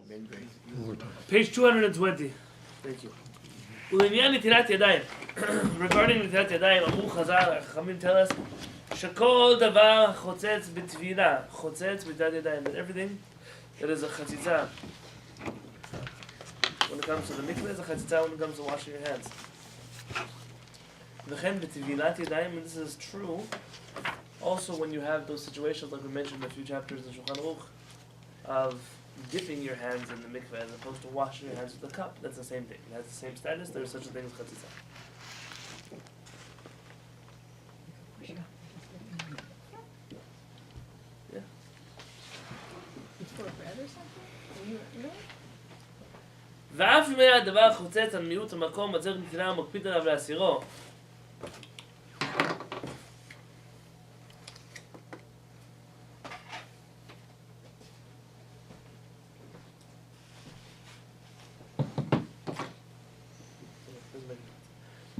Page 220. Thank you. ולעניין נטילת ידיים, regarding נטילת ידיים, אמרו חז"ל, החכמים tell us, שכל דבר חוצץ בטבילה, חוצץ בנטילת ידיים, that everything that is a חציצה, when it comes to the mikveh, is a חציצה when it comes to washing your hands. וכן בטבילת ידיים, and this is true, also when you have those situations like we mentioned a few chapters in Shulchan Aruch, of dipping your hands in the mikveh as opposed to washing your hands with the cup. That's the same thing. It has the same status. There is such a thing as chatzitza. Yeah. It's for bread or something? Really? ואף אם היה הדבר חוצץ על מיעוט המקום בצריך נטילה ומקפיד עליו להסירו.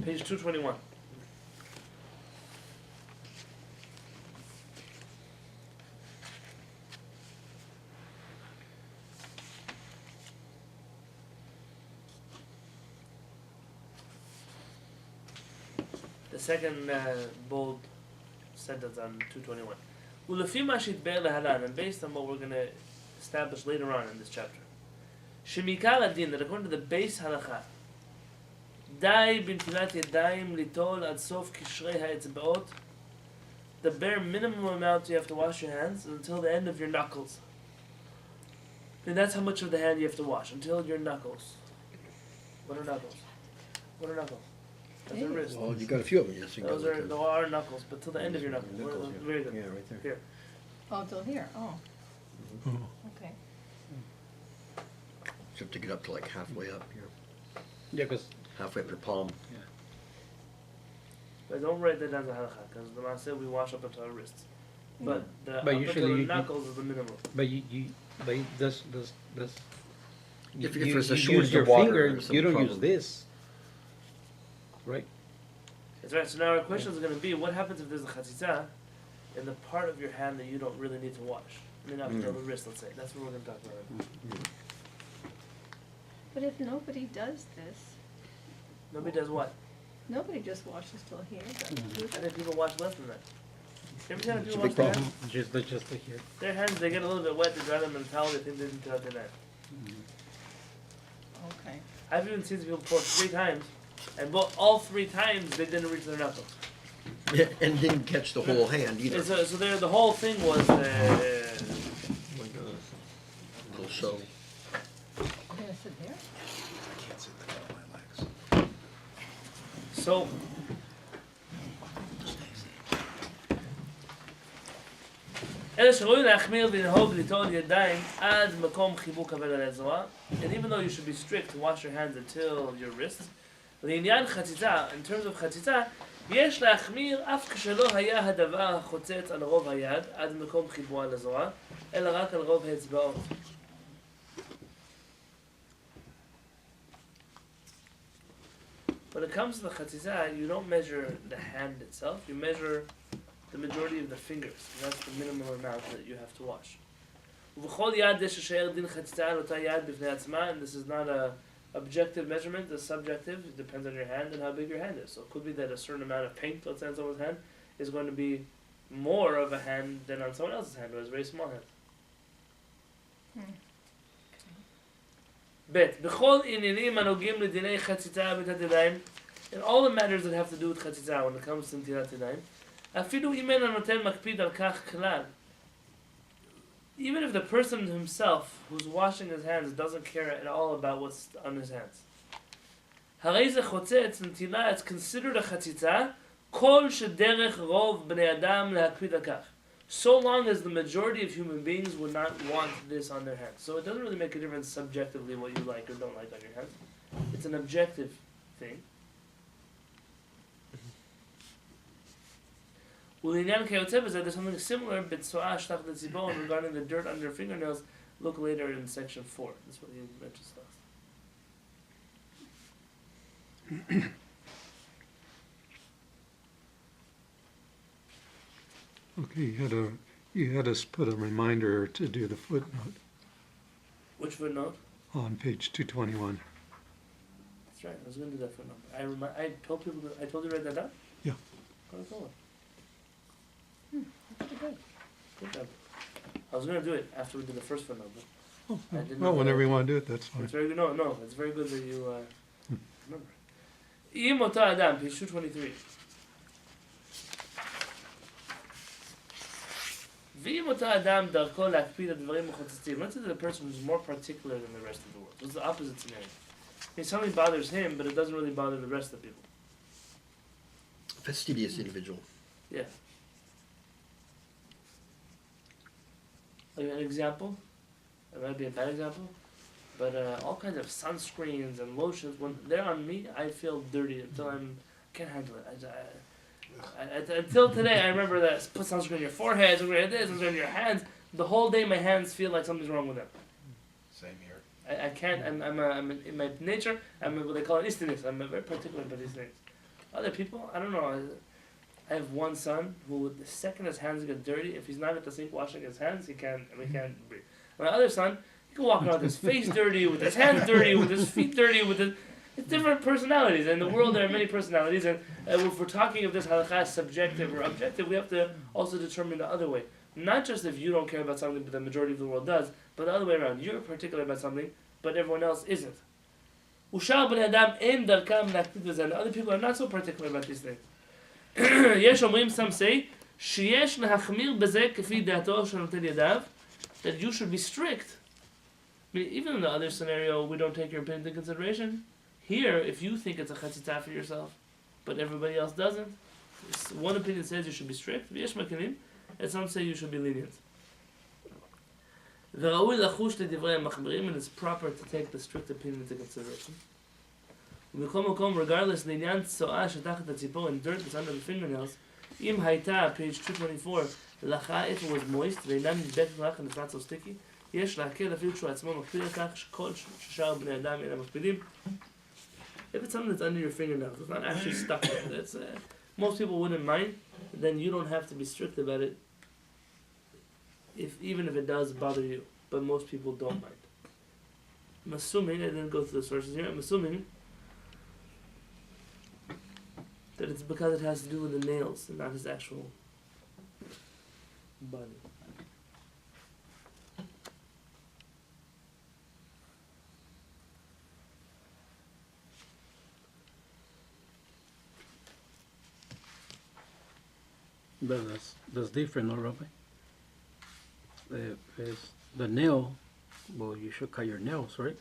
Page 221. The second bold sentence on 221. ולפי מה שהתבאר להלן, and based on what we're going to establish later on in this chapter, שמעיקר הדין, that according to the base halakha, די בנטילת ידיים ליטול עד סוף קשרי האצבעות. The bare minimum amount you have to wash your hands is until the end of your knuckles. And that's how much of the hand you have to wash, until your knuckles. What are knuckles? What are knuckles? That's your wrist. Well, you got a few of them, yes. Those are knuckles, but till the end of your knuckles. Knuckles, yeah. Very good. Yeah, right there. Here. Oh, till here. Oh, okay. You have to get up to like halfway up here. Yeah, because Halfway up your palm. But don't write that down as a halakha, because the man said we wash up until our wrists. But the But up usually until the you- knuckles is the minimum. but this If you it's a use shortage your of water, finger, there's some you don't use problem. this, right? That's right. So now our question is going to be, what happens if there's a chatzitza in the part of your hand that you don't really need to wash? I mean, up until the wrist, let's say. That's what we're going to talk about. Right? But if nobody does this, Nobody does what? nobody just washes till here. I think people wash less than that. Every time It's people a wash big their problem. hands, Just like here. their hands, they get a little bit wet, they dry them in a towel, they think they didn't out their knife. Okay. I've even seen people pour 3 times, and all 3 times they didn't reach their knuckles. Yeah, and didn't catch the whole hand either. And so the whole thing was, Oh my God. Little show. I'm gonna sit there. I can't sit there on my legs. so אלה שראויים להחמיר ולנהוג ליטול ידיים עד מקום חיבוק כבד על הזרוע, and even though you should be strict to wash your hands until your wrists, לעניין חציצה, in terms of חציצה, יש להחמיר אף כשלא היה הדבר החוצץ על רוב היד עד מקום חיבוע על הזרוע, אלא רק על רוב האצבעות. When it comes to the chatzizah, you don't measure the hand itself, you measure the majority of the fingers. That's the minimum amount that you have to wash. ובכל יד יש אשר דין חציצה על אותה יד בפני עצמה, and this is not a objective measurement, it's subjective, it depends on your hand and how big your hand is. So it could be that a certain amount of paint, let's say on someone's hand, is going to be more of a hand than on someone else's hand, who has a very small hand. Bet, b'chol inyanim anogim l'dinei chatzitza b'tat yadayim, in all the matters that have to do with chatzitza when it comes to ntilat yadayim, afilu imen hanoten makpid al kach klal. Even if the person himself who's washing his hands doesn't care at all about what's on his hands. Harei ze chotzetz ntilah, it's considered a chatzitza, kol shederech rov bnei adam le'akpid al kach. So long as the majority of human beings would not want this on their hands. So it doesn't really make a difference subjectively what you like or don't like on your hands. It's an objective thing. Ulinyan kayotzev is that there's something similar, b'tzoah shtach d'tzibon, regarding the dirt under fingernails. Look later in section 4. That's what he mentions last. Okay, you had us put a reminder to do the footnote. Which footnote? on page 221. That's right. I was going to do that footnote. I told people. I told you to write that down. Yeah. Go forward. That's pretty good. Good job. I was going to do it after we did the first footnote. But I didn't Well, know whenever that. you want to do it, that's fine. It's very good. No, it's very good that you remember. Im ota adam, page 223. ואם אותה אדם דרכו להקפיד על דברים מחוצצים, let's say that a person who's more particular than the rest of the world. What's the opposite scenario? I mean, something bothers him, but it doesn't really bother the rest of the people. Fastidious individual. Yeah. Like an example, it might be a bad example, but all kinds of sunscreens and lotions, when they're on me, I feel dirty until can't handle it. Until today, I remember that put sunscreen on your forehead, sunscreen on this, sunscreen on your hands. The whole day, my hands feel like something's wrong with them. Same here. I can't. I'm in my nature. I'm what they call an istiness. I'm very particular about these things. Other people, I don't know. I have one son who, the second his hands get dirty, if he's not at the sink washing his hands, we can't breathe. My other son, he can walk around with his face dirty, with his hands dirty, with his feet dirty, with his. It's different personalities. In the world, there are many personalities, and if we're talking of this halakha as subjective or objective, we have to also determine the other way. Not just if you don't care about something, but the majority of the world does, but the other way around. You're particular about something, but everyone else isn't. Ushar b'nei adam en darkam lakpid b'zeh. Other people are not so particular about these things. Yesh omrim, some say, sheyesh lahachmir b'zeh k'fi dato shenotel yadav, that you should be strict. I mean, even in the other scenario, we don't take your opinion into consideration. Here, if you think it's a chatzitah for yourself, but everybody else doesn't, one opinion says you should be strict, v'yesh makinim, and some say you should be lenient. V'raui lachush le'divrei ha'machmirim, and it's proper to take the strict opinion into consideration. V'chol makom, regardless, l'inyan tzo'ah shetachat hatzipor, and dirt that's under the fingernails, im hayta, page 224, lacha, if it was moist, ve'inam nidbek lach, and it's not so sticky, yesh להקל אפילו כשהוא עצמו מקפיד על כך שכל ששאר בני אדם אינם מקפידים. If it's something that's under your fingernails, it's not actually stuck there, that's, most people wouldn't mind, then you don't have to be strict about it, even if it does bother you. But most people don't mind. I'm assuming, I didn't go through the sources here, I'm assuming that it's because it has to do with the nails and not his actual body. But that's different, no, Rabbi? The nail, well, you should cut your nails, right?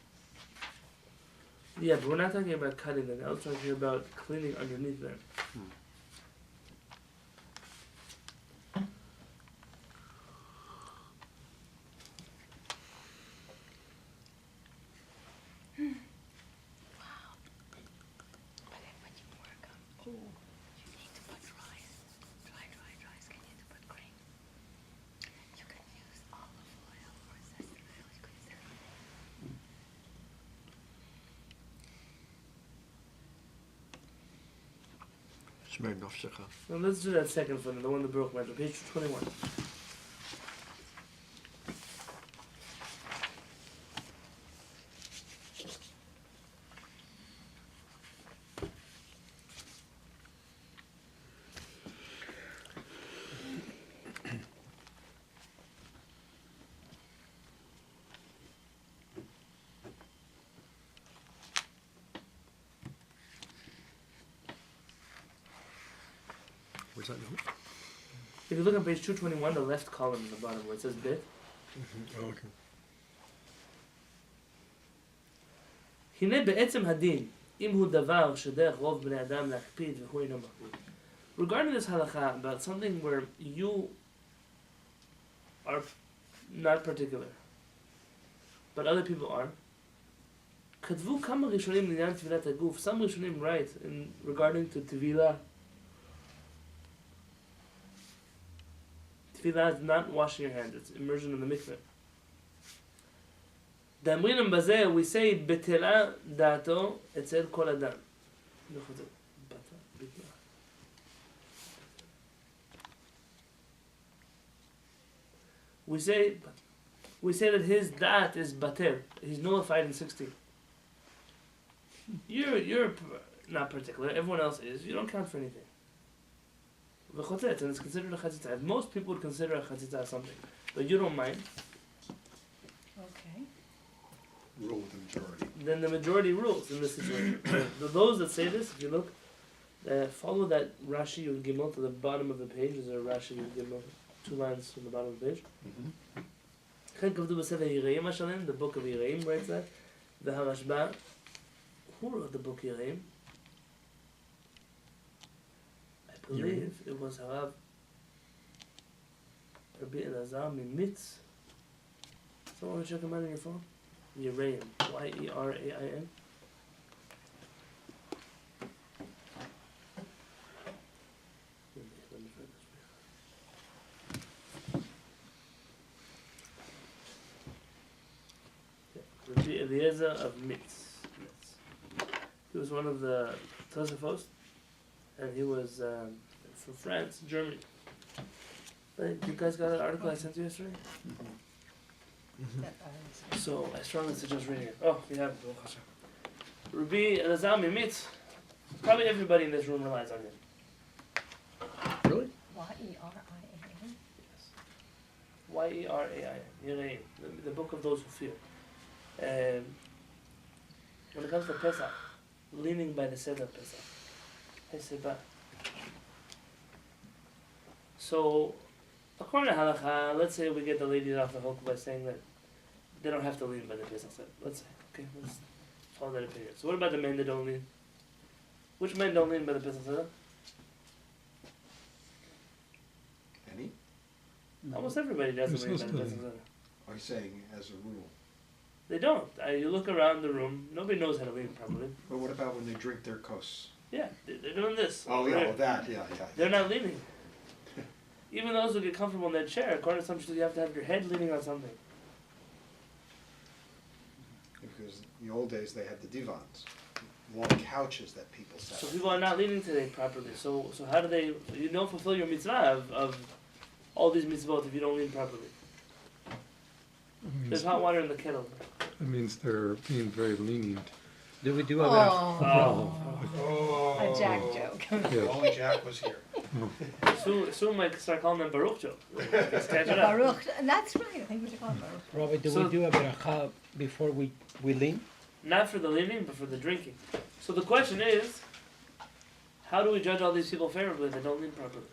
Yeah, but we're not talking about cutting the nails, we're talking about cleaning underneath them. Shmer nafshecha. Now let's do that second one, the one that broke mentioned, page 21. Where's that note? If you look on page 221, the left column in the bottom where it says bit, Oh, okay. הנה בעצם הדין, אם הוא דבר שדרך רוב בני אדם להקפיד והוא אינו מקפיד. Regarding this halakha about something where you are not particular, but other people are, כתבו כמה ראשונים לעניין טבילת הגוף. Some ראשונים write in regarding to טבילה. Tefillah is not washing your hands, it's immersion in the mikveh. דאמרינם בזה, we say, בטלה דעתו אצל כל אדם. We say, we say that his da'at is bater. He's nullified in 16. You're not particular. Everyone else is. You don't count for anything. V'chotzet, and it's considered a chatzitza. If most people would consider a chatzitza something, but you don't mind, Okay. Rule with the majority. then the majority rules in this situation. Those that say this, if you look, follow that Rashi Yud Gimel to the bottom of the page. There's a Rashi Yud Gimel, 2 lines from the bottom of the page. Chen Kavdu B'Sefer Yireim HaShalem, the book of Yireim writes that. The HaRashba, who wrote the book Yireim? I believe it was Harav Rabbi Elazar Mimitz. Someone want to check him out on your phone? Yireim, Y-E-R-A-I-M. Let me find this. Rabbi Eliezer of Mitz. He was one of the Tosafos, and he was from France, Germany. You guys got that article I sent you yesterday? That I was- So I strongly suggest reading it. Oh, we have it. Rabbi Elazar Mimitz. Probably everybody in this room relies on him. Really? Y-E-R-I-A-N. Yes. Y-E-R-A-I-M. Yireim. The book of those who fear. And when it comes to Pesach, leaning by the Seder Pesach. Heseba. So, according to Halacha, let's say we get the ladies off the hook by saying that they don't have to lean by the Pesach Seder. Let's say. Okay, let's follow that opinion. So what about the men that don't lean? Which men don't lean by the Pesach Seder? Any? Almost everybody doesn't It's lean by the supposed Pesach to. Seder. Are you saying as a rule? They don't. You look around the room, nobody knows how to lean properly. But what about when they drink their kos? Yeah, they're doing this. Oh yeah, They're- well that, yeah. They're not leaning. Even those who get comfortable in their chair, according to some shul, you have to have your head leaning on something. Because in the old days they had the divans, long couches that people sat So on. people are not leaning today properly. So how do they? You don't fulfill your mitzvah of all these mitzvot if you don't lean properly. There's hot water in the kettle. That means they're being very lenient. Do we do a bit of... Oh. Oh. A Jack joke. Yeah. Only Jack was here. Soon might start calling them Baruch joke. Let's catch it up. Baruch, and that's right, I think we should call it Baruch. Robbie, do So- we do a beracha before we lean? Not for the leaning, but for the drinking. So the question is, how do we judge all these people favorably that don't lean properly?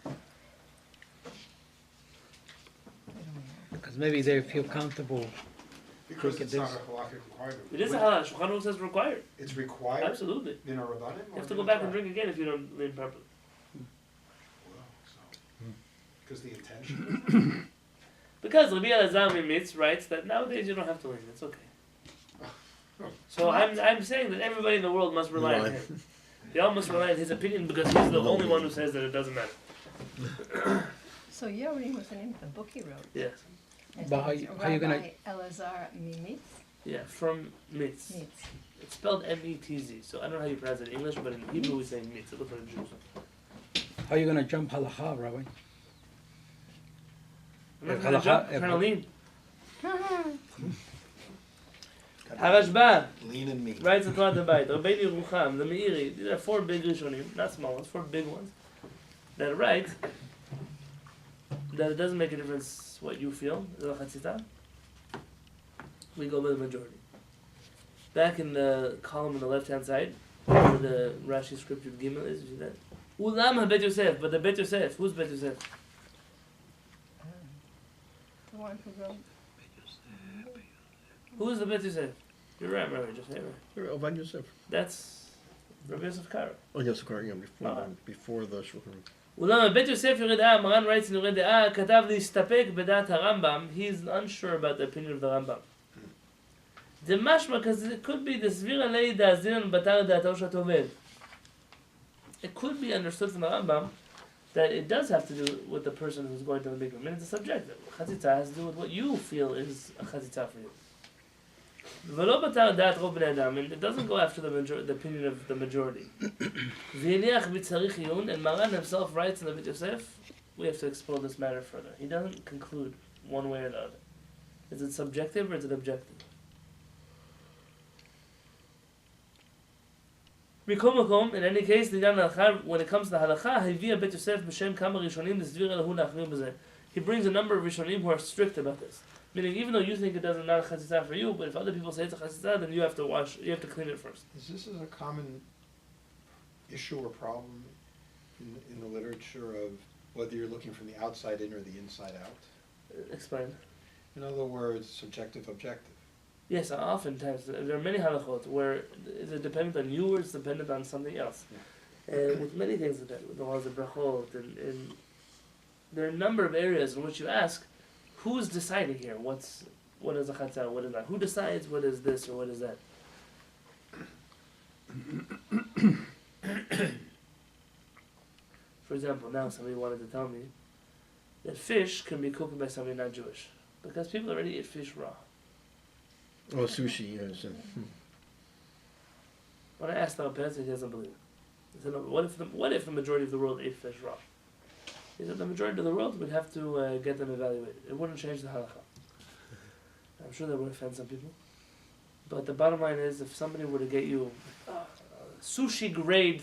Because maybe they feel comfortable. Because Look at it's not a this. halakhic requirement. It is a halal. Shulchan Aruch says required. It's required Absolutely. in a rabbanim? You have to go back and drink again if you don't lean properly. Because the intention. Because Rabbi Elazar Mimitz writes that nowadays you don't have to lean. It's okay. So I'm saying that everybody in the world must rely on him. They all must rely on his opinion because he's the only one who says that it doesn't matter. So Yorim was the name of the book he wrote. Yes. His But name is how you gonna- Rabbi Elazar Mimitz. Yeah, from Mitz. Mitz. It's spelled M-E-T-Z. So I don't know how you pronounce it in English, but in Hebrew we say Mitz. It looks like Jews. How are you going to jump halacha, Rabbi? I'm not If trying to halacha- jump, I'm if- trying to lean. HaRashba Lean and mean. writes a Torah Debayit. Rabbeinu Yerucham, the Meiri. These are 4 big Rishonim, not small ones, 4 big ones. That write that it doesn't make a difference what you feel, the Chatzita. We go by the majority. Back in the column on the left-hand side, where the Rashi scripture Gimel is, you see that? Ulam HaBet Yosef, but the Bet Yosef, who's Bet Yosef? The one who wrote. Who is the Bet Yosef? You're right, Rabbi, just say it right. Ovan Yosef. That's Rabbi Yosef Karo. Oh, yes, correct. Yeah, Ah. before the Shulchan. אולם בית יוסף יורה דעה, מרן writes in יורה דעה, כתב להסתפק בדעת הרמב"ם, he's unsure about the opinion of the Rambam. זה משמע, because it could be the סביר עלי דאזינן בתר דעתו של הטובל. It could be understood from the Rambam that it does have to do with the person who's going to the mikveh. I mean, it's a subjective. Chatzitza has to do with what you feel is a chatzitza for you. ולא בתר דעת רוב בני אדם, and it doesn't go after the opinion of the majority. והניח בצריך עיון, and Maran himself writes in the Bet Yosef, we have to explore this matter further. He doesn't conclude one way or the other. Is it subjective or is it objective? In any case, when it comes to halakha, he brings a number of Rishonim who are strict about this. Meaning, even though you think it doesn't not a chatzitza for you, but if other people say it's a chatzitza, then you have to clean it first. Is this a common issue or problem in the literature of whether you're looking from the outside in or the inside out? Explain. In other words, subjective, objective. Yes, oftentimes there are many halachot where it's dependent on you or it's dependent on something else. And with many things like that, with the laws of brachot, and there are a number of areas in which you ask, who's deciding here? What is a chatzah? What is that? Who decides what is this or what is that? For example, now somebody wanted to tell me that fish can be cooked by somebody not Jewish because people already eat fish raw. Oh, sushi, yes. When I asked Rabbi Yonatan, he doesn't believe it. He said, no, what if the majority of the world ate fish raw? He said the majority of the world would have to get them evaluated. It wouldn't change the halakha. I'm sure that would offend some people. But the bottom line is, if somebody were to get you sushi grade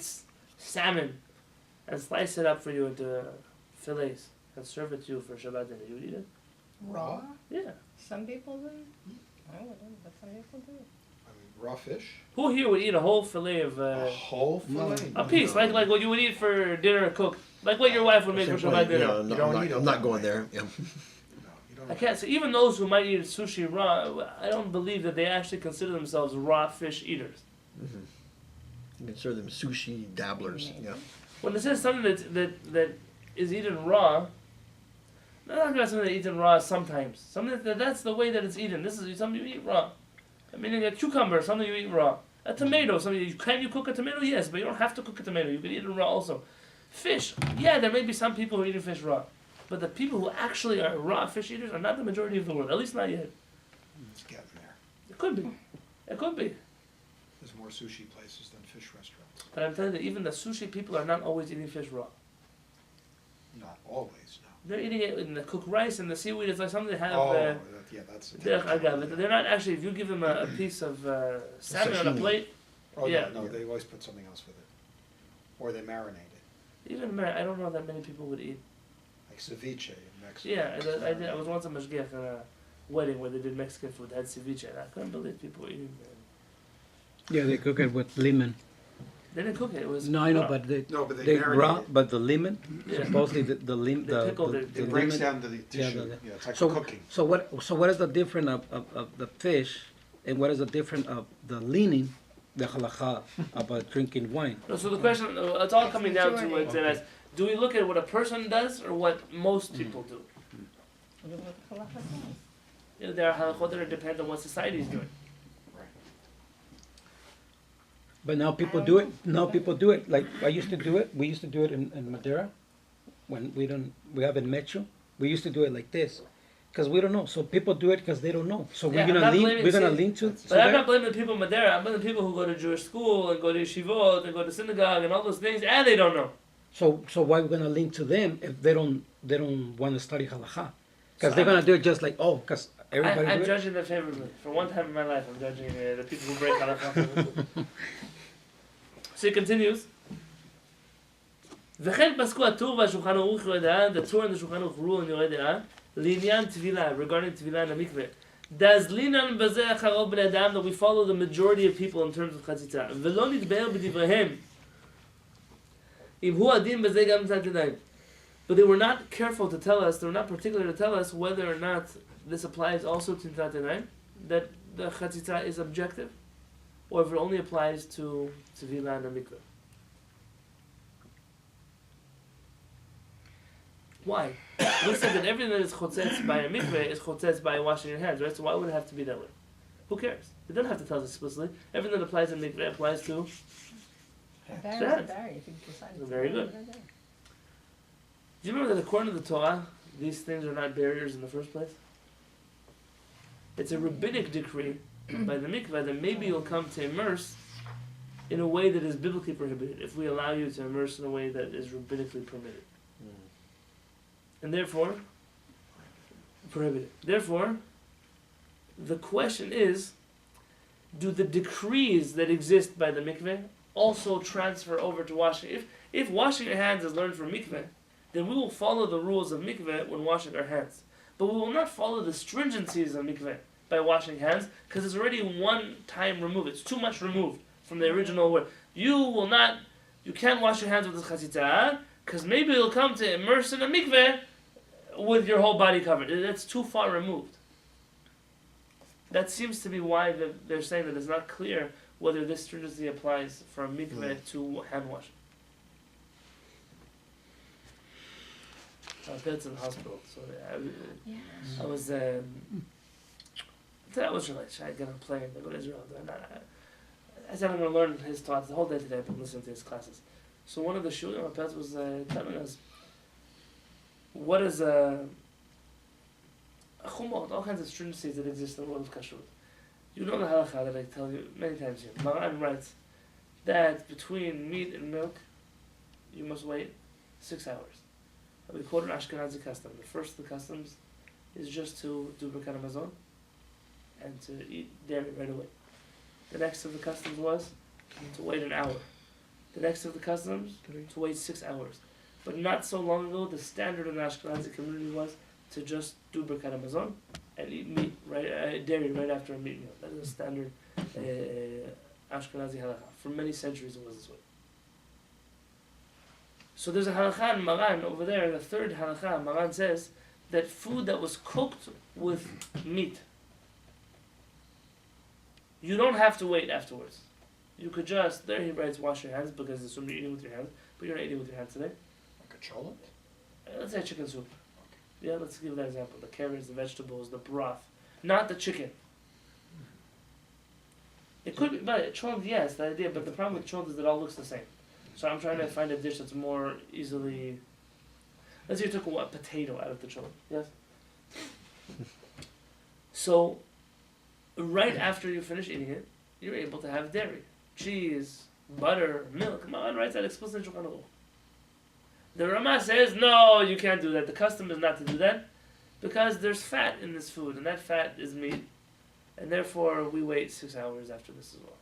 salmon and slice it up for you into fillets and serve it to you for Shabbat dinner, you would eat it? Raw? Yeah. Some people do. I wouldn't, but some people do. I mean, raw fish? Who here would eat a whole fillet of A whole fillet? a piece, like what you would eat for dinner cooked, like what your wife would make for Shabbat dinner? Yeah, You don't eat it I'm not that going way. there. Yeah. No, you don't. I can't say, even those who might eat sushi raw, I don't believe that they actually consider themselves raw fish eaters. Mm-hmm. You consider them sushi dabblers. Yeah. When it says something that is eaten raw, they're not talking about something that's eaten raw sometimes. Something that's the way that it's eaten. This is something you eat raw. I mean, a cucumber, something you eat raw. A tomato, can you cook a tomato? Yes, but you don't have to cook a tomato. You can eat it raw also. Fish, yeah, there may be some people who are eating fish raw. But the people who actually are raw fish eaters are not the majority of the world, at least not yet. It's getting there. It could be. It could be. There's more sushi places than fish restaurants. But I'm telling you that even the sushi people are not always eating fish raw. Not always, no. They're eating it in the cooked rice and the seaweed. It's like something they have. That's a They're not actually. If you give them a piece of salmon on a Sashimi. plate, Oh, yeah. no, they always put something else with it. Or they marinate it. even I don't know that many people would eat. Like ceviche in Mexico. Yeah, I did. I was once a mashgiach on a wedding where they did Mexican food. They had ceviche, and I couldn't believe people were eating it. Yeah, they cook it with lemon. They didn't cook it. It was No, I know, raw. but No, but they they marinate raw, it. but the lemon, Yeah. supposedly the lemon, They pickled it. It breaks lemon. down to the tissue. the- Yeah, it's like So, cooking. so what is the difference of the fish, and what is the difference of the leaning, the halakha, about drinking wine? No, so the question, it's all coming down to Majority. it. Do we look at what a person does or what most people do? Look at what the halakha says. You know, there are halachot that depend on what society is doing. But now people do it. Now people do it. Like I used to do it. We used to do it in Madeira, when we haven't met you. We used to do it like this, because we don't know. So people do it because they don't know. So Yeah, we're I'm gonna not lean. blaming- We're gonna see, lean to. But I'm not blaming the people in Madeira. I'm blaming the people who go to Jewish school and go to yeshivot and go to synagogue and all those things, and they don't know. So why we're gonna lean to them if they don't want to study halakha? Because So they're I'm- gonna do it just like because everybody I'm do it. judging them favorably. For one time in my life, I'm judging the people who break halakha. So it continues. וכן פסקו הטור והשולחן ערוך יורה דעה, the Torah and the שולחן ערוך rule in יורה דעה, לעניין טבילה, regarding טבילה in המקווה. Does לינן בזה אחרוב בני אדם, that we follow the majority of people in terms of חציצה, ולא נתבהר בדבריהם, אם הוא הדין בזה גם מצד ידיים. But they were not careful to tell us, they were not particular to tell us whether or not this applies also to Ntat Yadayim, that the chatzitza is objective, or if it only applies to Tvila and Mikveh. Why? We said that everything that is chotzetz by a mikveh is chotzetz by washing your hands, right? So why would it have to be that way? Who cares? It doesn't have to tell us explicitly. Everything that applies in mikveh applies to. Barry, Sad. Barry, if you decide to Very do good. it, Do you remember that according to the Torah, these things are not barriers in the first place? It's a rabbinic decree by the mikveh that maybe you'll come to immerse in a way that is biblically prohibited, if we allow you to immerse in a way that is rabbinically permitted. And therefore, prohibited. Therefore, The question is, do the decrees that exist by the mikveh also transfer over to washing? If washing your hands is learned from mikveh, then we will follow the rules of mikveh when washing our hands. But we will not follow the stringencies of mikveh by washing hands, because it's already one time removed. It's too much removed from the original word. You can't wash your hands with the chatzitza, because maybe you'll come to immerse in a mikveh with your whole body covered. That's too far removed. That seems to be why they're saying that it's not clear whether this stringency applies from mikveh to hand washing. I was in the hospital, so I was. I was like, I get on a plane, I go to Israel. I said I'm going to learn his thoughts the whole day today. I've been listening to his classes. So one of the shulchan was telling us what is a chumot, all kinds of stringencies that exist in the world of kashrut. You know the halacha that I tell you many times here. Maran writes that between meat and milk, you must wait 6 hours. We quote an Ashkenazi custom. The first of the customs is just to do Birkat Hamazon and to eat dairy right away. The next of the customs was to wait an hour. The next of the customs, to wait 6 hours. But not so long ago, the standard in the Ashkenazi community was to just do Birkat Hamazon and eat meat, dairy right after a meat meal. That is the standard Ashkenazi halacha. For many centuries it was this way. So there's a halakha in Maran over there, the third halakha. Maran says that food that was cooked with meat, you don't have to wait afterwards. You could just, there he writes, wash your hands, because assume you're eating with your hands, but you're not eating with your hands today. Like a cholet? Let's say chicken soup. Yeah, let's give that example. The carrots, the vegetables, the broth, not the chicken. It could be, but cholet, yes, the idea, but the problem with cholet is that it all looks the same. So I'm trying to find a dish that's more easily. Let's say you took a potato out of the cholet. Yes. So, right after you finish eating it, you're able to have dairy, cheese, butter, milk. Maran writes that explicitly in Shulchan Aruch. The Rama says no, you can't do that. The custom is not to do that because there's fat in this food, and that fat is meat, and therefore we wait 6 hours after this as well.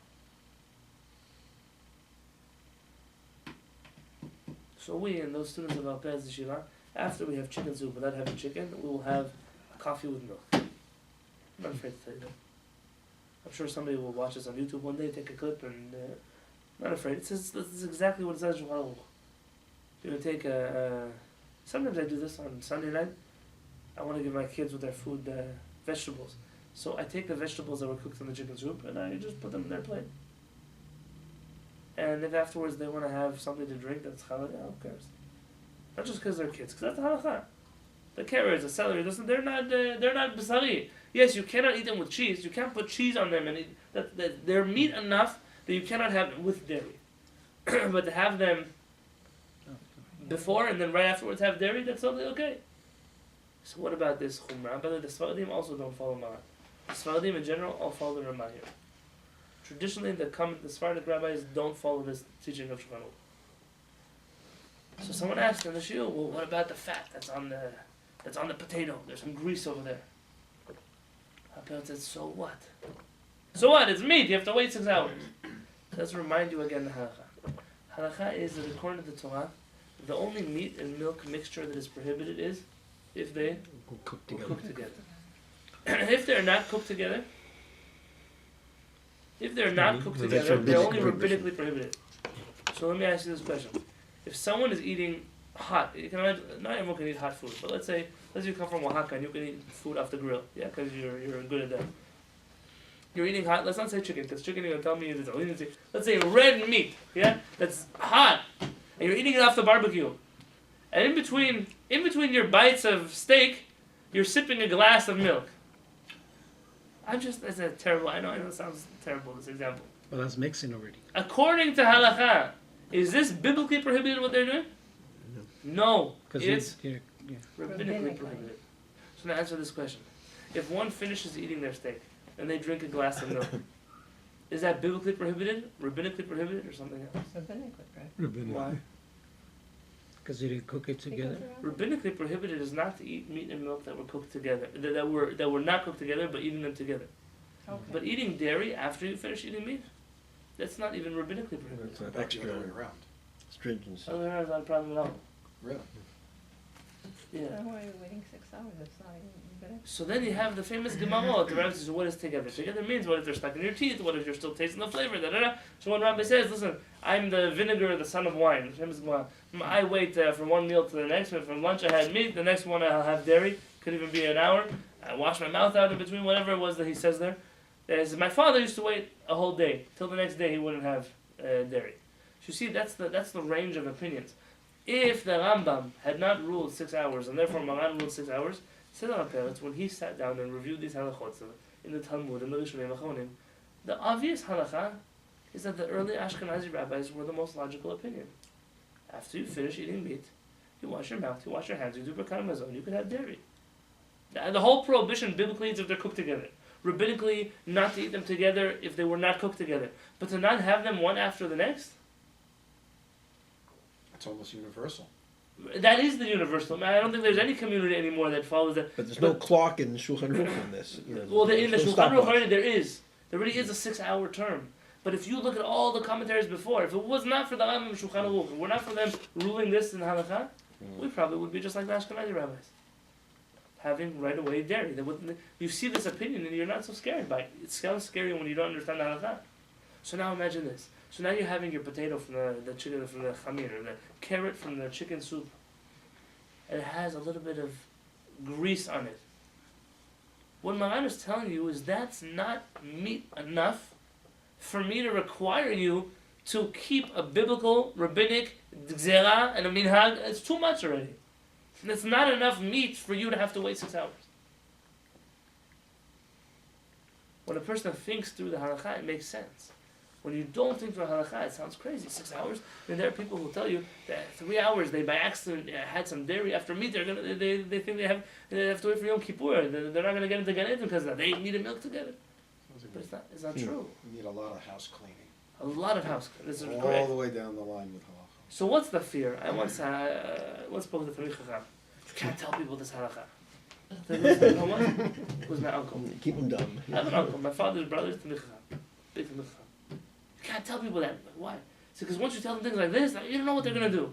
So we and those students of Alpez Yeshiva, after we have chicken soup without having chicken, we will have a coffee with milk. I'm not afraid to tell you that. I'm sure somebody will watch us on YouTube one day, take a clip, and I'm not afraid. This is exactly what it says in Shulchan Aruch. You're going to take sometimes I do this on Sunday night. I want to give my kids with their food vegetables. So I take the vegetables that were cooked in the chicken soup and I just put them in their plate. And if afterwards they want to have something to drink that's halal, yeah, who cares? Not just because they're kids, because that's the halakha. The carrots, the celery, they're not basari. Yes, you cannot eat them with cheese. You can't put cheese on them, and they're meat enough that you cannot have them with dairy. But to have them before and then right afterwards have dairy, that's totally okay. So what about this chumrah? By the way, the Sfaradim also don't follow Maran. The Sfaradim in general all follow the Ramah here. Traditionally, the Sephardic rabbis don't follow this teaching of Shulchan Aruch. So someone asked in the shiur, well, what about the fat that's on the potato? There's some grease over there. HaPelot said, so what? So what? It's meat. You have to wait 6 hours. Let's remind you again the halakha. Halakha is that according to the Torah, the only meat and milk mixture that is prohibited is if they cook together. If they're not cooked together, they're only rabbinically prohibited. So let me ask you this question. If someone is eating hot, you can imagine, not everyone can eat hot food, but let's say you come from Oaxaca and you can eat food off the grill, yeah, because you're good at that. You're eating hot, let's not say chicken, because chicken you're going to tell me is, let's say red meat, yeah, that's hot, and you're eating it off the barbecue. And in between your bites of steak, you're sipping a glass of milk. That's a terrible, I know it sounds terrible, this example. Well, that's mixing already. According to halakha, is this biblically prohibited what they're doing? No. It's rabbinically prohibited. So now answer this question. If one finishes eating their steak and they drink a glass of milk, is that biblically prohibited, rabbinically prohibited, or something else? Rabbinically, right? Rabbinic. Why? Because you didn't cook it together. Rabbinically prohibited is not to eat meat and milk that were cooked together, that were not cooked together, but eating them together. Okay. But eating dairy after you finish eating meat, that's not even rabbinically prohibited. That's not About the extra other way around. stringency. Otherwise, not a problem at all. Really? Yeah. So why are you waiting 6 hours? That's not even better. So then you have the famous Gemara. The Rabbi says, what is together? Together means what if they're stuck in your teeth? What if you're still tasting the flavor? Da, da, da. So when Rabbi says, listen, I'm the vinegar, the son of wine. The famous Gemara. I wait from one meal to the next. But from lunch I had meat. The next one I'll have dairy. Could even be an hour. I wash my mouth out in between, whatever it was that he says there. He says, my father used to wait a whole day. Till the next day he wouldn't have dairy. So you see, that's the range of opinions. If the Rambam had not ruled 6 hours, and therefore Maran ruled 6 hours, said on parents, when he sat down and reviewed these halachot in the Talmud and the Rishonim Achonim, the obvious halacha is that the early Ashkenazi rabbis were the most logical opinion. After you finish eating meat, you wash your mouth, you wash your hands, you do Birkat Hamazon, you can have dairy. The whole prohibition biblically is if they're cooked together. Rabbinically, not to eat them together if they were not cooked together. But to not have them one after the next, It's almost universal. that is the universal. I don't think there's any community anymore that follows that. But there's no clock in the Shulchan Aruch on this. You know, Well, in the there's no Shulchan Aruch stopwatch. there is. There really is a 6-hour term. But if you look at all the commentaries before, if it was not for the Rambam and Shulchan Aruch, if it were not for them ruling this in halakha, we probably would be just like the Ashkenazi rabbis, having right away dairy. You see this opinion and you're not so scared by it. It sounds scary when you don't understand the halakha. So now imagine this. So now you're having your potato from the chicken, from the chamir, or the carrot from the chicken soup, and it has a little bit of grease on it. What Maran is telling you is that's not meat enough for me to require you to keep a biblical, rabbinic, gzera, and a minhag. It's too much already. It's not enough meat for you to have to wait 6 hours. When a person thinks through the halakha, it makes sense. When you don't think through halakha, it sounds crazy. 6 hours. And there are people who tell you that 3 hours they by accident had some dairy after meat. They think they have to wait for Yom Kippur. They're not going to get into Gan Eden because they eat milk together. But it's not true. You need a lot of house cleaning. A lot of house. This is All great. the way down the line with halacha. So what's the fear? I once spoke to the Tamil Chacham. You can't tell people this halakha. Who's my uncle? Keep them dumb. I have an uncle. My father's brother is Tamil Chacham. Big Tamil Chacham. You can't tell people that. Like, why? Because once you tell them things like this, you don't know what they're going to do.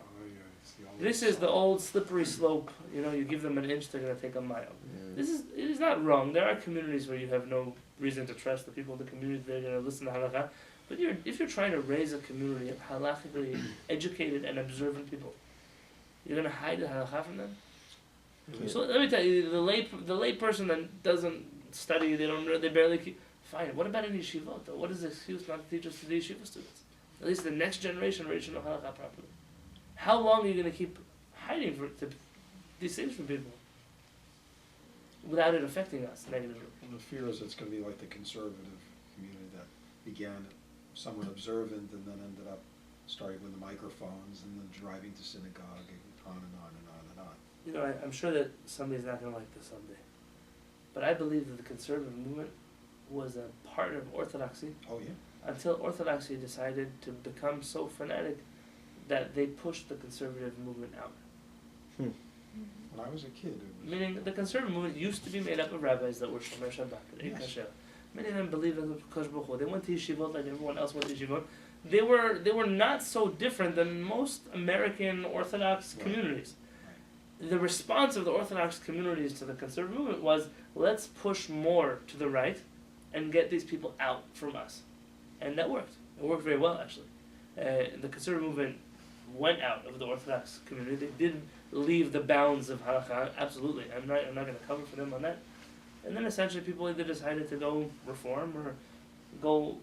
Oh, yeah, it's the old This is the old slippery slope. You give them an inch, they're going to take a mile. It is not wrong. There are communities where you have no reason to trust the people in the community. They're going to listen to halakha. But if you're trying to raise a community of halakhically educated and observant people, you're going to hide the halakha from them. So let me tell you, the lay person that doesn't study, they barely keep. Fine. What about in yeshivot though? What is the excuse not to teach us to the yeshiva students? At least the next generation reach to know halakha properly. How long are you going to keep hiding these things from people without it affecting us negatively? And the fear is it's going to be like the conservative community that began somewhat observant and then ended up starting with the microphones and then driving to synagogue and on and on and on and on. I'm sure that somebody's not going to like this someday. But I believe that the conservative movement was a part of orthodoxy Oh yeah. until orthodoxy decided to become so fanatic that they pushed the conservative movement out. When I was a kid, it was Meaning the conservative movement used to be made up of rabbis that were Shomer Shabbat, that ate Yes. kasher. Many of them believed in Kosh Baruch Hu. They went to yeshivot like everyone else went to yeshivot. They were not so different than most American Orthodox Right. communities. The response of the Orthodox communities to the conservative movement was, let's push more to the right and get these people out from us. And that worked. It worked very well, actually. The conservative movement went out of the Orthodox community. They did leave the bounds of halakha, absolutely. I'm not going to cover for them on that. And then essentially people either decided to go reform or go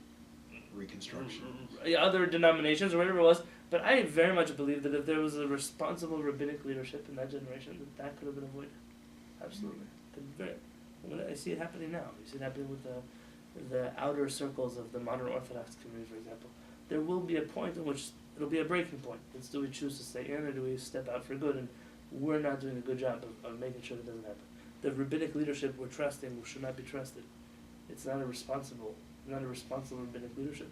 Reconstruction. other denominations or whatever it was. But I very much believe that if there was a responsible rabbinic leadership in that generation, that could have been avoided. Absolutely. I see it happening now. You see it happening with the outer circles of the modern Orthodox community, for example. There will be a point in which it'll be a breaking point. It's do we choose to stay in or do we step out for good? And we're not doing a good job of making sure that doesn't happen. The rabbinic leadership we're trusting should not be trusted. It's not a responsible rabbinic leadership.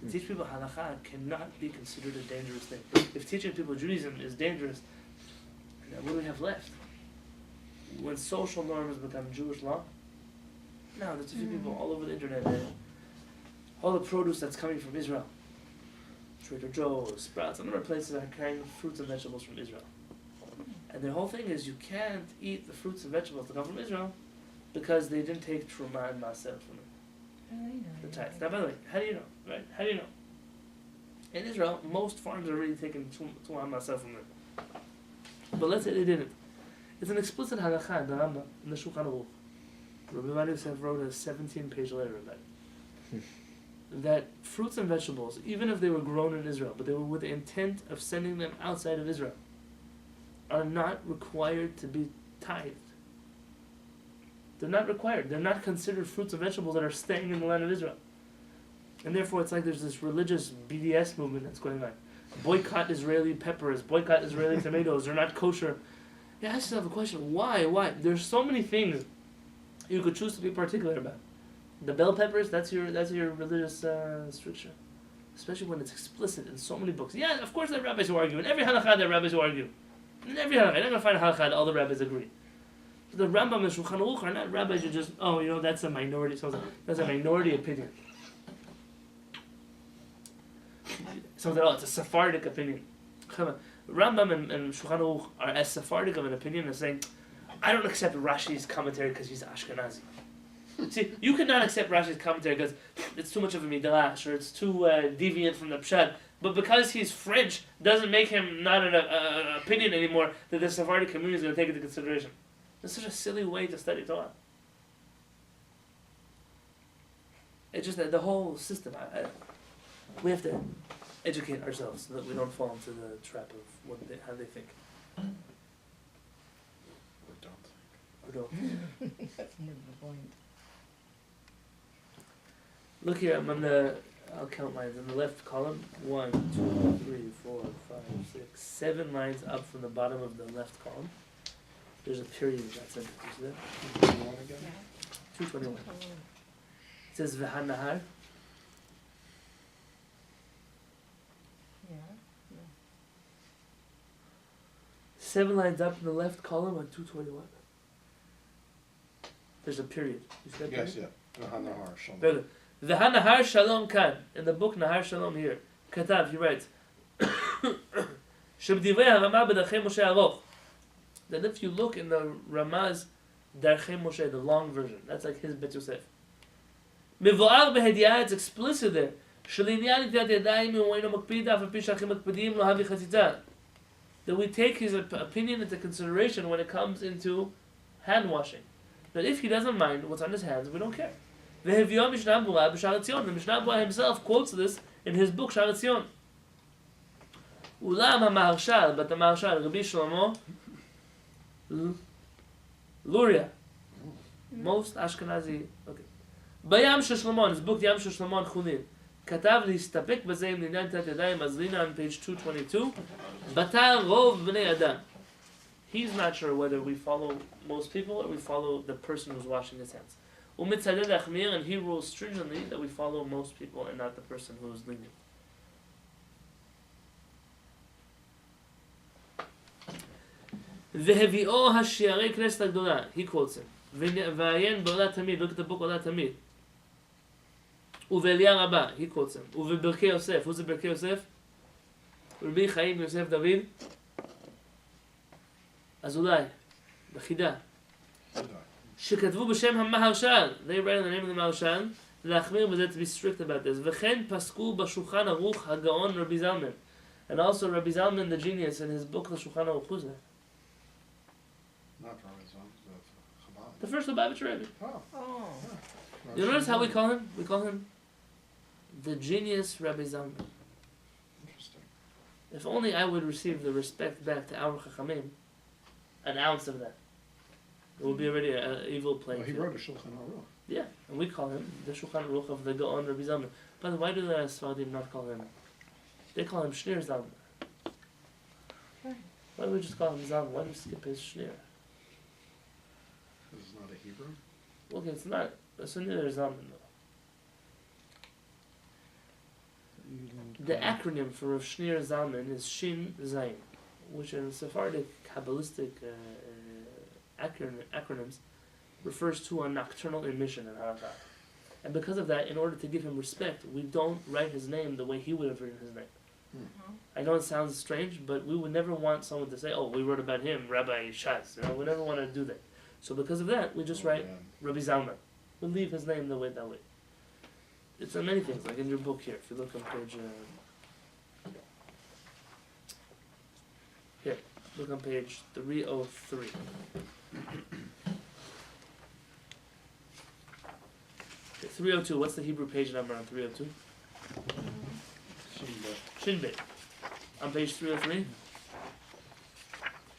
To teach people halakha cannot be considered a dangerous thing. If teaching people Judaism is dangerous, then what do we have left? When social norms become Jewish law, now there's a few people all over the internet. All the produce that's coming from Israel, Trader Joe's, Sprouts, a number of places are carrying fruits and vegetables from Israel. And their whole thing is you can't eat the fruits and vegetables that come from Israel because they didn't take Truma and Maser from them. The tithes. Now, by the way, how do you know? Right? How do you know? In Israel, most farms are already taking Truma and Maser from them. But let's say they didn't. It's an explicit halakha in the Rambam, in the Shulchan Aruch. Rabbi Yonatan wrote a 17-page letter about it. That fruits and vegetables, even if they were grown in Israel, but they were with the intent of sending them outside of Israel, are not required to be tithed. They're not required. They're not considered fruits and vegetables that are staying in the land of Israel. And therefore it's like there's this religious BDS movement that's going on. Boycott Israeli peppers, boycott Israeli tomatoes, they're not kosher. Yeah, I just have a question. Why? There's so many things you could choose to be particular about. The bell peppers, that's your religious stricture. Especially when it's explicit in so many books. Yeah, of course there are rabbis who argue. In every halakha there are rabbis who argue. In every halakha, you're not going to find a halakha that all the rabbis agree. The Rambam and Shulchan Aruch are not rabbis who just, that's a minority. That's a minority opinion. Someone said, it's a Sephardic opinion. Rambam and Shulchan Aruch are as Sephardic of an opinion as saying, I don't accept Rashi's commentary because he's Ashkenazi. See, you cannot accept Rashi's commentary because it's too much of a midrash or it's too deviant from the pshat. But because he's French, doesn't make him not an opinion anymore that the Sephardic community is going to take into consideration. It's such a silly way to study Torah. It's just that the whole system. We have to educate ourselves so that we don't fall into the trap of how they think. Or don't think. Or don't. That's more the point. Look here, I'll count lines. In the left column, 1, 2, 3, 4, 5, 6, 7 lines up from the bottom of the left column. There's a period in that sentence. You see that? 221 again? Yeah. 221. It says V'hanahar. Yeah. 7 lines up in the left column on 221. There's a period. You see that period? Yes, yeah. Nahar Shalom. Very good. V'hanahar Shalom kan. In the book Nahar Shalom here, Katav, he writes, Shebdivrei HaRama b'Darchei Moshe Aruch. That if you look in the Ramah's Darchei Moshe, the long version, that's like his Bet Yosef. Mevo'ar b'hediah, it's explicit there. Sh'linyan nitilat yadayim im u'eino makpid af al pi she'achim makpidim lo havi chatzitza. That we take his opinion into consideration when it comes into hand washing. That if he doesn't mind what's on his hands, we don't care. V'heviyah Mishnah Berurah b'Shaar HaTzion. The Mishnah Berurah himself quotes this in his book Shaar HaTzion. Ulam HaMaharshal, but the Maharshal, Rabbi Shlomo Luria, most Ashkenazi. Okay. Bayam Shel Shlomo, his book Yam Shel Shlomo Chulin, כתב להסתפק בזה עם לעניין תת ידיים, אז לינה on page 222, בתר רוב בני אדם. He's not sure whether we follow most people or we follow the person who's washing his hands. ומצדד להחמיר, and he rules stringently that we follow most people and not the person who's lenient. והביאו השיערי כנסת הגדולה, he quotes him, ועיין בעולה תמיד, look at the book עולה תמיד, ובעליה רבה, he quotes him, ובברכי יוסף, who's the ברכי יוסף? רבי חיים יוסף דוד, אז אולי, בחידה, שכתבו בשם המהרש"ל, they write in the name of the מהרש"ל, להחמיר בזה, to be strict about this, וכן פסקו בשולחן ערוך הגאון רבי זלמן, and also Rabbi Zalman the genius in his book, the Shulchan Aruch, who's that? Not Rabbi Zalman, Chabad. The first Lubavitcher Rebbe. Oh. Oh. You notice how we call him? We call him the genius Rabbi Zalman. Interesting. If only I would receive the respect back to our HaShamayim, an ounce of that. It would be already an evil playing Well, he field. wrote a Shulchan Aruch. Yeah, and we call him the Shulchan Aruch of the Gaon Rabbi Zalman. But why do the Sfardim not call him? They call him Shneur Zalman. Why do we just call him Zalman? Why do we skip his Shneur? This is not a Hebrew. Okay, it's not. So neither is Zalman though. The acronym for Rav Shneur Zalman is Shin Zayin, which in Sephardic Kabbalistic acronyms refers to a nocturnal emission in Harakah. And because of that, in order to give him respect, we don't write his name the way he would have written his name. I know it sounds strange, but we would never want someone to say, "Oh, we wrote about him, Rabbi Shaz." You know, we never want to do that. So because of that, we just write Rabbi Zalman. We leave his name the way that way. It's on many things, like in your book here. If you look on page, here, look on page 303. 302. What's the Hebrew page number on 302? Shin Bet. On page 303?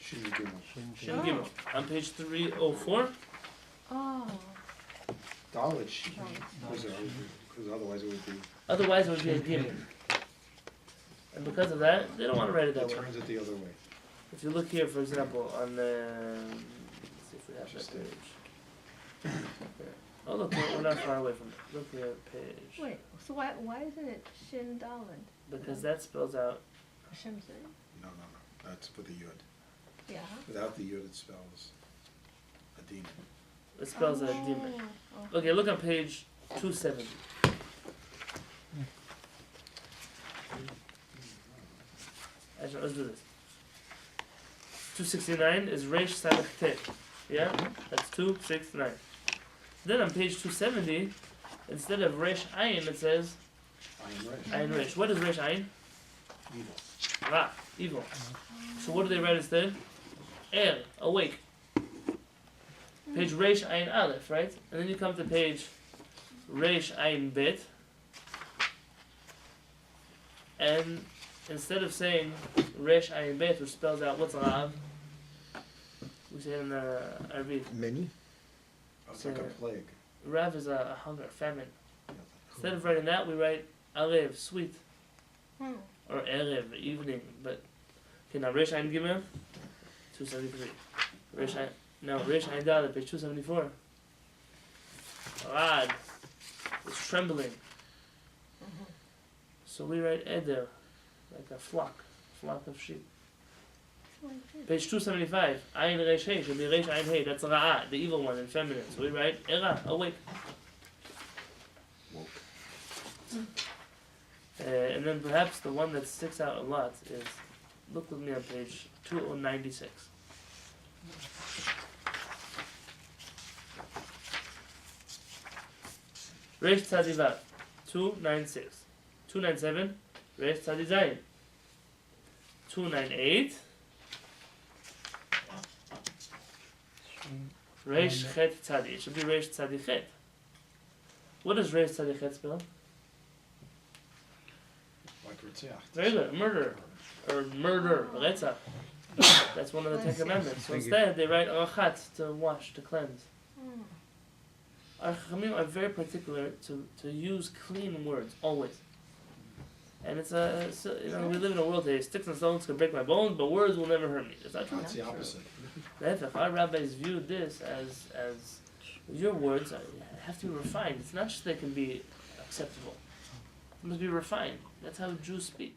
Shin Gimel. Shin Gimel. On page 304? Oh. Dalet Shin. Because otherwise it would be. Otherwise, it would be a Gimel. And because of that, they don't want to write it that It way. turns it the other way. If you look here, for example, on the. Let's see if we have that page. Yeah. Oh, look, we're not far away from it. Look here, page. Wait, so why isn't it Shin Dalet? Because that spells out. Hashem's name? No. That's with the Yud. Yeah. Without the Yud, it spells a demon. It spells a demon. Oh. Okay, look on page 270. Actually, let's do this. 269 is Reish Samech Alef. Yeah? That's 269. Then on page 270, instead of Reish Ayin, it says Ayin Ayin Reish. What is Reish Ayin? Evil. Ra, evil. So what do they write instead? Er, awake. Page Reish Ayin Aleph, right? And then you come to page Reish Ayin Bet. And instead of saying Reish Ayin Bet, which spells out what's Rav, we say it in Arabic. Many? It's like a plague. Rav is a hunger, famine. Instead of writing that, we write Alev, sweet. Or Erev, evening. But, okay, now Reish Ayin Gimel, 273. Reish Ayin Dalet, page 274. Rad is trembling. So we write Eder, like a flock of sheep. Page 275, Ayin Reish Hey, should be Reish Ayin Hey, that's Ra'ah, the evil one in feminine. So we write Era, awake. And then perhaps the one that sticks out a lot is, look with me on page 2096. Reish Tzadivat, 296. 297, Reish Tzadizayin. 298, Reish Chet Tzadi. It should be Reish Tzadi Chet. What does Reish Tzadi Chet spell? Like Ritzach. Very good, murder. Or murder, Retzach. That's one of the Ten Commandments. So instead, they write Arachat, to wash, to cleanse. Our Chachamim are very particular to use clean words, always. And it's we live in a world today, sticks and stones can break my bones, but words will never hurt me. Is that true? That's the opposite. If our rabbis viewed this as your words have to be refined. It's not just they can be acceptable. They must be refined. That's how Jews speak.